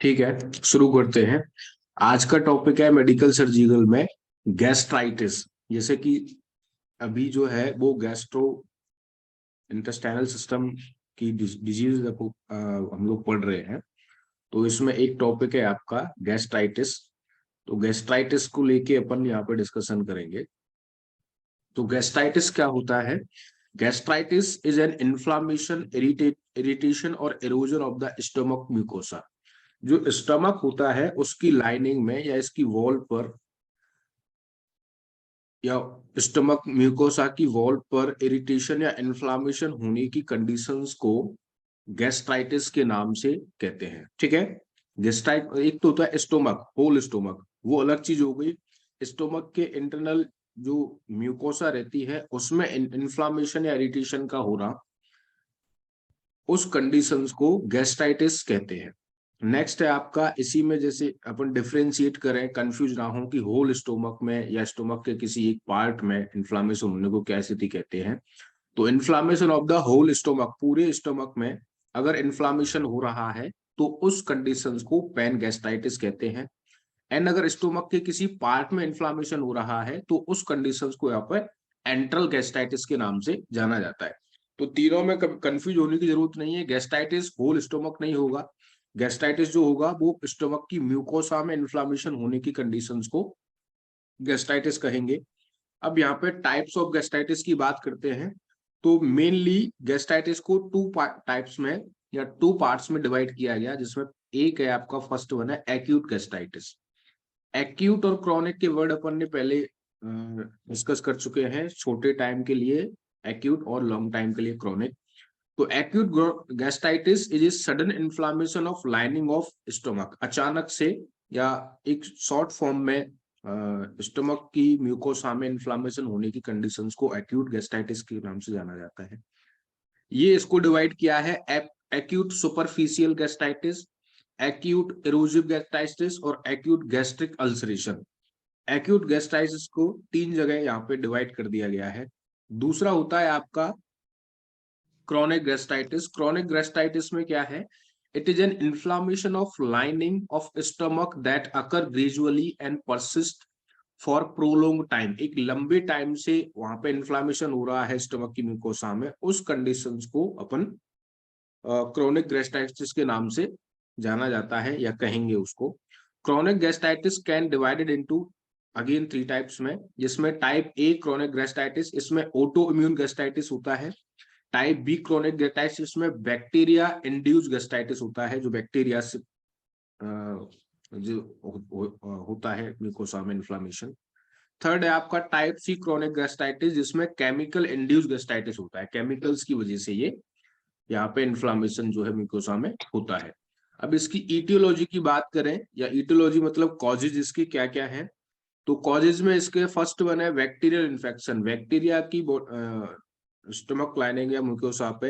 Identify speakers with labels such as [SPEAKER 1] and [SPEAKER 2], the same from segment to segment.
[SPEAKER 1] ठीक है, शुरू करते हैं। आज का टॉपिक है मेडिकल सर्जिकल में गैस्ट्राइटिस। जैसे कि अभी जो है वो गैस्ट्रो इंटेस्टाइनल सिस्टम की डिजीज हम लोग पढ़ रहे हैं। तो इसमें एक टॉपिक है आपका गैस्ट्राइटिस। तो गैस्ट्राइटिस को लेके अपन यहाँ पे डिस्कशन करेंगे। तो गैस्ट्राइटिस क्या होता है? Gastritis is an inflammation, irritation और erosion of the stomach mucosa. जो स्टमक होता है उसकी लाइनिंग में या इसकी वॉल पर या स्टमक म्यूकोसा की वॉल पर इरिटेशन या इन्फ्लामेशन होने की कंडीशंस को गैस्ट्राइटिस के नाम से कहते हैं। ठीक है। गैस्ट्राइट एक तो होता है स्टोमक, होल स्टोमक, वो अलग चीज हो गई। स्टोमक के इंटरनल जो म्यूकोसा रहती है उसमें इन्फ्लामेशन या इरिटेशन का हो रहा, उस कंडीशंस को गैस्ट्राइटिस कहते हैं। नेक्स्ट है आपका, इसी में जैसे अपन डिफरेंशिएट करें, कंफ्यूज ना हो कि होल स्टोमक में या स्टोमक के किसी एक पार्ट में इन्फ्लामेशन होने को क्या स्थिति कहते हैं। तो inflammation of the whole stomach, पूरे स्टोमक में अगर इन्फ्लामेशन हो रहा है तो उस कंडीशंस को पैन गैस्ट्राइटिस कहते हैं। एंड अगर स्टोमक के किसी पार्ट में इन्फ्लामेशन हो रहा है तो उस कंडीशंस को यहाँ पर एंट्रल गैस्ट्राइटिस के नाम से जाना जाता है। तो तीनों में कंफ्यूज होने की जरूरत नहीं है। गैस्ट्राइटिस होल स्टोमक नहीं होगा। गैस्ट्राइटिस जो होगा वो स्टोमक की म्यूकोसा में इन्फ्लामेशन होने की कंडीशंस को गैस्ट्राइटिस कहेंगे। अब यहाँ पे टाइप्स ऑफ गैस्ट्राइटिस की बात करते हैं। तो मेनली गैस्ट्राइटिस को टू टाइप्स में या टू पार्ट्स में डिवाइड किया गया, जिसमें एक है आपका, फर्स्ट वन है एक्यूट गैस्ट्राइटिस। एक्यूट और क्रॉनिक के वर्ड अपन ने पहले डिस्कस कर चुके हैं, छोटे टाइम के लिए एक्यूट और लॉन्ग टाइम के लिए क्रॉनिक। तो acute gastritis is a sudden inflammation of lining of stomach, अचानक से या एक शॉर्ट फॉर्म में स्टमक की म्यूकोसा में इन्फ्लामेशन होने की कंडीशंस को एक्यूट गैस्ट्राइटिस के नाम से जाना जाता है। ये इसको डिवाइड किया है acute superficial gastritis, acute erosive gastritis और acute gastric ulceration. Acute gastritis को तीन जगह यहाँ पे डिवाइड कर दिया गया है। दूसरा होता है आपका क्रॉनिक गैस्ट्राइटिस। क्रॉनिक गैस्ट्राइटिस में क्या है? It is an inflammation of lining of stomach that occur gradually and persist for prolong time. एक लंबे टाइम से वहां पे इन्फ्लामेशन हो रहा है स्टमक की म्यूकोसा में, उस कंडीशंस को अपन क्रोनिक गैस्ट्राइटिस के नाम से जाना जाता है या कहेंगे उसको। Chronic gastritis can divided into again three types में, जिसमें टाइप ए क्रोनिक गैस्ट्राइटिस, इसमें ऑटो इम्यून गैस्ट्राइटिस होता है। टाइप बी क्रोनिक गैस्ट्राइटिस में बैक्टीरिया इंड्यूस गैस्ट्राइटिस होता है, जो बैक्टीरिया से जो होता है म्यूकोसा में इन्फ्लामेशन। थर्ड है आपका टाइप सी क्रोनिक गैस्ट्राइटिस, जिसमें केमिकल इंड्यूस गैस्ट्राइटिस होता है, केमिकल्स की वजह से ये यहाँ पे इन्फ्लामेशन जो है म्यूकोसा में होता है। अब इसकी ईटियोलॉजी की बात करें, या ईटियोलॉजी मतलब कॉजेज इसके क्या क्या है, तो कॉजेज में इसके फर्स्ट वन है बैक्टीरियल इन्फेक्शन। बैक्टीरिया की स्टमक लाइनिंग या म्यूकोसा पे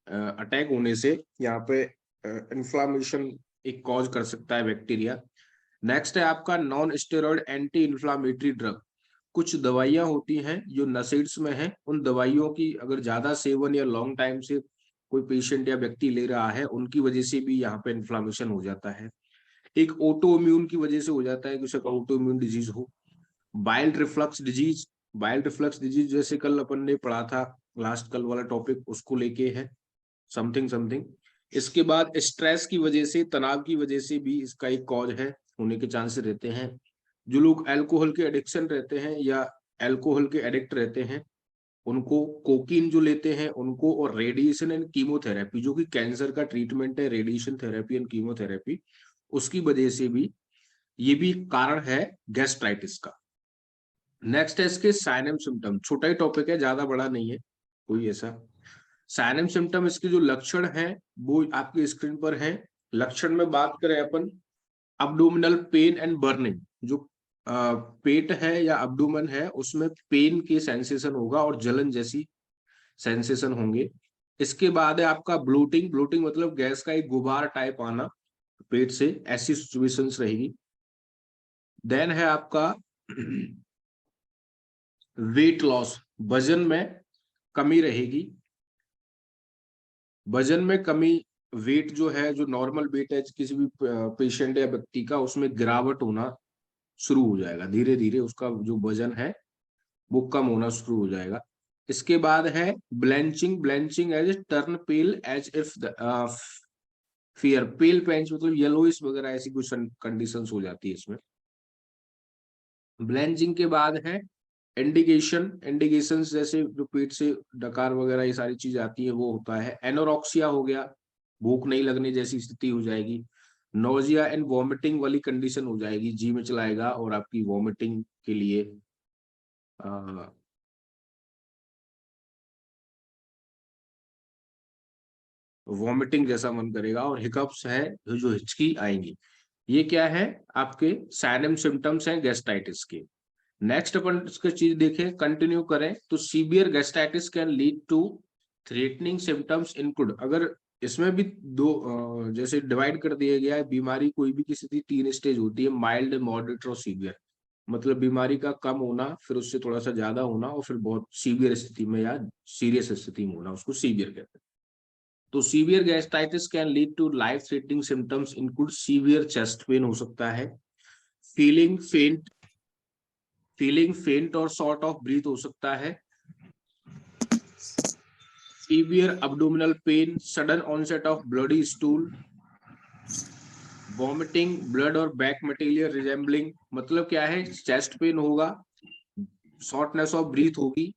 [SPEAKER 1] अटैक होने से यहाँ पे इन्फ्लामेशन एक कॉज कर सकता है बैक्टीरिया। नेक्स्ट है आपका non steroid anti inflammatory drug. कुछ दवाइयां होती हैं जो नशेड्स में हैं, उन दवाइयों की अगर ज्यादा सेवन या लॉन्ग टाइम से कोई पेशेंट या व्यक्ति ले रहा है, उनकी वजह से भी यहाँ पे इन्फ्लामेशन हो जाता है। एक ऑटो इम्यून की वजह से हो जाता है कि उसे ऑटो इम्यून डिजीज हो। Bile reflux disease, bile reflux disease जैसे कल अपन ने पढ़ा था, लास्ट कल वाला टॉपिक उसको लेके है, समथिंग समथिंग। इसके बाद स्ट्रेस की वजह से, तनाव की वजह से भी इसका एक कॉज है, होने के चांसेस रहते हैं। जो लोग अल्कोहल के एडिक्शन रहते हैं या अल्कोहल के एडिक्ट रहते हैं, उनको कोकीन जो लेते हैं उनको, और रेडिएशन एंड कीमोथेरेपी, जो कि कैंसर का ट्रीटमेंट है, रेडिएशन थेरेपी एंड कीमोथेरेपी, उसकी वजह से भी ये भी कारण है गैस्ट्राइटिस का। नेक्स्ट है इसके साइन एंड सिम्टम। छोटा ही टॉपिक है, ज्यादा बड़ा नहीं है कोई ऐसा। साइन एंड सिम्टम, इसके जो लक्षण हैं वो आपकी स्क्रीन पर है। लक्षण में बात करें अपन, अब्डोमिनल पेन एंड बर्निंग। जो पेट है या अब्डोमेन है उसमें पेन की सेंसेशन होगा और जलन जैसी सेंसेशन होंगे। इसके बाद है आपका ब्लोटिंग। ब्लोटिंग मतलब गैस का एक गुबार टाइप आना पेट से, ऐसी सिचुएशंस रहेगी। देन है आपका वेट लॉस, वजन में कमी रहेगी। वजन में कमी वेट जो है, जो नॉर्मल वेट है किसी भी पेशेंट या व्यक्ति का, उसमें गिरावट होना शुरू हो जाएगा। धीरे धीरे उसका जो वजन है वो कम होना शुरू हो जाएगा। इसके बाद है blanching. Blanching as a turn pale as if fear. Pale पेंच मतलब येलोइश वगैरह ऐसी कुछ कंडीशंस हो जाती है इसमें। ब्लेंचिंग के बाद है इंडिकेशन। इंडिकेशंस जैसे जो पेट से डकार वगैरह ये सारी चीज आती है वो होता है। एनोरेक्सिया हो गया, भूख नहीं लगने जैसी स्थिति हो जाएगी। नोजिया एंड वॉमिटिंग वाली कंडीशन हो जाएगी, जी में चलाएगा और आपकी वॉमिटिंग के लिए वॉमिटिंग जैसा मन करेगा, और हिकअप्स है जो हिचकी आएंगी। ये क्या है, आपके साइनम सिम्टम्स हैं गैस्ट्राइटिस के। नेक्स्ट अपन इसके चीज देखें, कंटिन्यू करें तो severe gastritis can lead to threatening symptoms include. अगर इसमें भी दो जैसे डिवाइड कर दिया गया है, बीमारी कोई भी किसी की 3 स्टेज होती है, माइल्ड, मॉडरेट और सीवियर। मतलब बीमारी का कम होना, फिर उससे थोड़ा सा ज्यादा होना, और फिर बहुत सीवियर स्थिति में या सीरियस स्थिति में होना, उसको सीवियर कहते हैं। तो severe gastritis can lead to life threatening symptoms include severe chest pain हो सकता है, फीलिंग फेंट और शॉर्ट ऑफ ब्रीथ हो सकता है, severe abdominal pain, sudden onset of bloody stool, vomiting, blood और बैक मटेरियल रिजेंबलिंग। मतलब क्या है, चेस्ट पेन होगा, शॉर्टनेस ऑफ ब्रीथ होगी,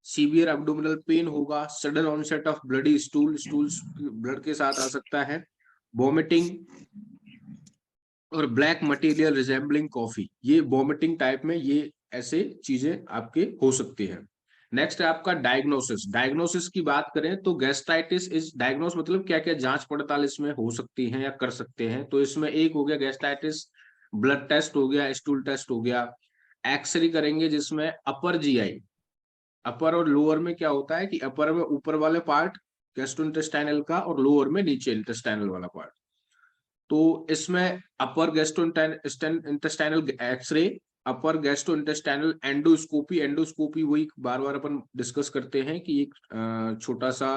[SPEAKER 1] सीवियर abdominal पेन होगा, sudden onset of bloody stool, blood के साथ आ सकता है, वॉमिटिंग और ब्लैक मटेरियल रिजेंबलिंग कॉफी। ये वॉमिटिंग टाइप में ये ऐसे चीजें आपके हो सकती हैं। नेक्स्ट है आपका डायग्नोसिस। डायग्नोसिस की बात करें तो गैस्ट्राइटिस इज डायग्नोस मतलब क्या क्या जांच पड़ताल इसमें हो सकती है या कर सकते हैं। तो इसमें एक हो गया गैस्ट्राइटिस ब्लड टेस्ट हो गया, स्टूल टेस्ट हो गया, एक्सरे करेंगे जिसमें अपर जीआई, अपर और लोअर में क्या होता है कि अपर में ऊपर वाले पार्ट गैस्ट्रोइंटेस्टाइनल का और लोअर में नीचे इंटेस्टाइनल वाला पार्ट। तो इसमें अपर गैस्ट्रोइंटेस्टाइनल एक्सरे, अपर गैस्ट्रोइंटेस्टाइनल एंडोस्कोपी। एंडोस्कोपी वही बार बार अपन डिस्कस करते हैं कि एक छोटा सा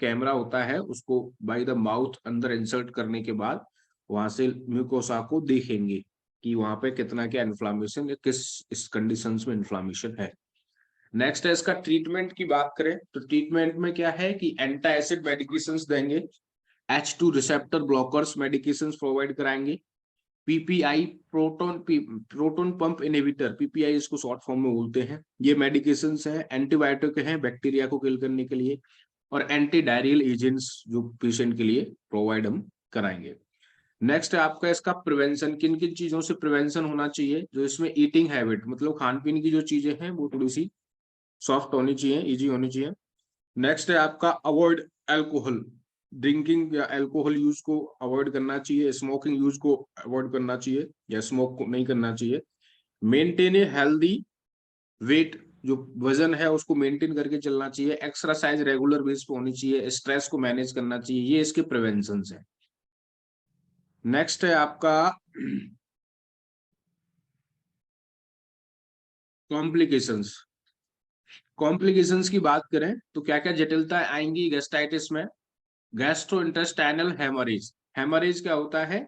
[SPEAKER 1] कैमरा होता है, उसको बाय द माउथ अंदर इंसर्ट करने के बाद वहां से म्यूकोसा को देखेंगे कि वहां पे कितना क्या इन्फ्लामेशन या किस इस कंडीशंस में इन्फ्लामेशन है। नेक्स्ट है इसका ट्रीटमेंट की बात करें तो ट्रीटमेंट में क्या है कि एंटी एसिड मेडिकेशंस देंगे, H2 receptor blockers medications provide कराएंगे, PPI proton pump inhibitor, PPI इसको शॉर्ट फॉर्म में बोलते हैं, ये मेडिकेशंस हैं, एंटीबायोटिक हैं बैक्टीरिया को किल करने के लिए, और एंटी डायरियल एजेंट्स जो पेशेंट के लिए प्रोवाइड हम कराएंगे। नेक्स्ट है आपका इसका प्रिवेंशन। किन किन चीजों से प्रिवेंशन होना चाहिए, जो इसमें ईटिंग हैबिट मतलब खान पीने की जो चीजें हैं वो थोड़ी सी सॉफ्ट होनी चाहिए, इजी होनी चाहिए। नेक्स्ट है आपका अवॉइड अल्कोहल, ड्रिंकिंग या अल्कोहल यूज को अवॉइड करना चाहिए, स्मोकिंग यूज को अवॉइड करना चाहिए या स्मोक को नहीं करना चाहिए। मेंटेन ए हेल्दी वेट, जो वजन है उसको मेंटेन करके चलना चाहिए, एक्सरसाइज रेगुलर बेस पे होनी चाहिए, स्ट्रेस को मैनेज करना चाहिए, ये इसके प्रिवेंशन है। नेक्स्ट है आपका कॉम्प्लिकेशंस। कॉम्प्लिकेशंस की बात करें तो क्या क्या जटिलता आएंगी गैस्ट्राइटिस में। Gastrointestinal haemorrhage. हेमरेज क्या होता है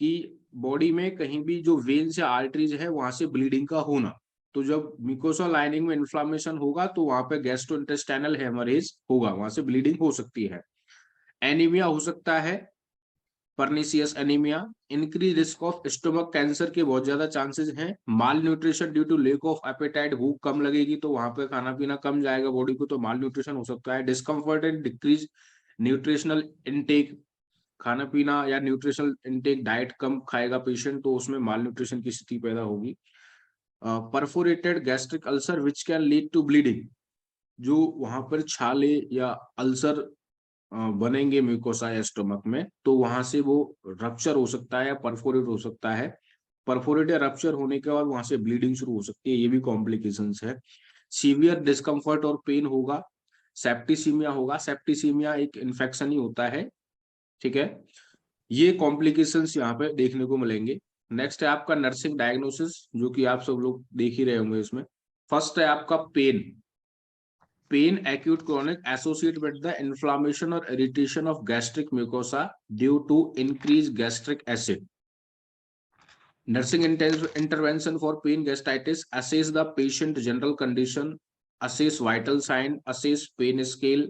[SPEAKER 1] कि बॉडी में कहीं भी जो वेन्स या आर्टरीज है वहां से ब्लीडिंग का होना। तो जब म्यूकोसा लाइनिंग में इन्फ्लामेशन होगा तो वहां पे गैस्ट्रोइंटेस्टाइनल हेमरेज होगा, वहां से ब्लीडिंग हो सकती है। एनीमिया हो सकता है, pernicious anaemia, increase risk of stomach cancer के बहुत ज्यादा चांसेस हैं। Malnutrition due to lack of appetite, भूख कम लगेगी तो वहां पे खाना पीना कम जाएगा बॉडी को, तो माल न्यूट्रिशन हो सकता है। Discomfort and decrease nutritional intake, खाना पीना या न्यूट्रिशनल इनटेक डाइट कम खाएगा पेशेंट तो उसमें माल न्यूट्रिशन की स्थिति पैदा होगी। Perforated gastric ulcer which can lead to bleeding, जो वहां पर छाले या अल्सर बनेंगे म्यूकोसा या स्टोमक में तो वहां से वो रप्चर हो सकता है या परफोरेट हो सकता है। परफोरेट या रप्चर होने के बाद वहां से ब्लीडिंग शुरू हो सकती है, ये भी कॉम्प्लिकेशंस है। सीवियर डिस्कम्फर्ट और पेन होगा, सेप्टिसीमिया होगा, सेप्टिसीमिया एक इन्फेक्शन ही होता है, ठीक है। ये कॉम्प्लिकेशंस यहाँ पे देखने को मिलेंगे। नेक्स्ट है आपका नर्सिंग डायग्नोसिस, जो कि आप सब लोग देख ही रहे होंगे इसमें। फर्स्ट है आपका pain. Pain acute chronic associated with the inflammation or irritation of gastric mucosa due to increased gastric acid. Nursing intervention for pain gastritis: assess the patient general condition, assess vital sign, assess pain scale,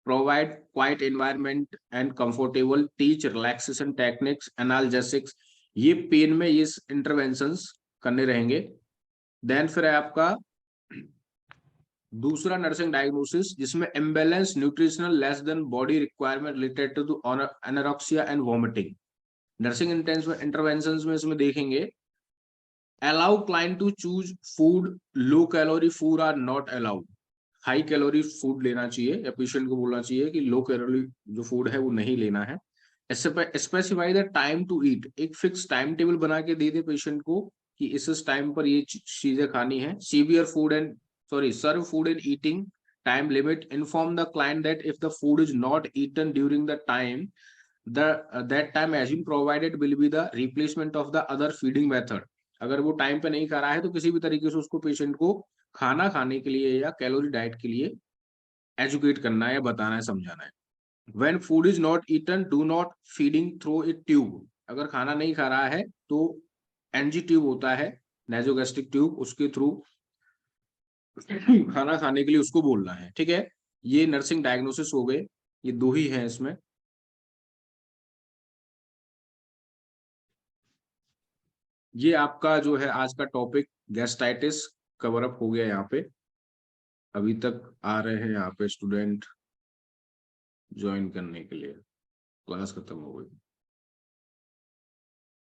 [SPEAKER 1] provide quiet environment and comfortable, teach relaxation techniques, analgesics. ये pen में ये interventions करने रहेंगे। Then फिर है आपका दूसरा nursing diagnosis, जिसमें imbalance nutritional less than body requirement related to anorexia and vomiting. Nursing interventions में इसमें देखेंगे allow client to choose food, low calorie food are not allowed। High calorie food लेना चाहिए या पेशेंट को बोलना चाहिए कि लो कैलोरी जो फूड है वो नहीं लेना है। Specify the time to eat, एक फिक्स टाइम टेबल बना के दे दे पेशेंट को कि इस टाइम पर ये चीजें खानी है। Severe food and serve food and eating time limit, inform the client that if the food is not eaten during the time that time as been provided will be the replacement of the other feeding method। अगर वो time पे नहीं खा रहा है तो किसी भी तरीके से उसको पेशेंट को खाना खाने के लिए या कैलोरी डाइट के लिए एजुकेट करना है या बताना है, समझाना है। When food is not eaten, do not feeding through a tube। अगर खाना नहीं खा रहा है तो एनजी ट्यूब होता है, नेजोगैस्ट्रिक ट्यूब, उसके थ्रू खाना खाने के लिए उसको बोलना है। ठीक है, ये नर्सिंग डायग्नोसिस हो गए, ये दो ही हैं इसमें। ये आपका जो है आज का टॉपिक गैस्ट्राइटिस कवर अप हो गया यहाँ पे। अभी तक आ रहे हैं यहाँ पे स्टूडेंट ज्वाइन करने के लिए, क्लास खत्म हो गई।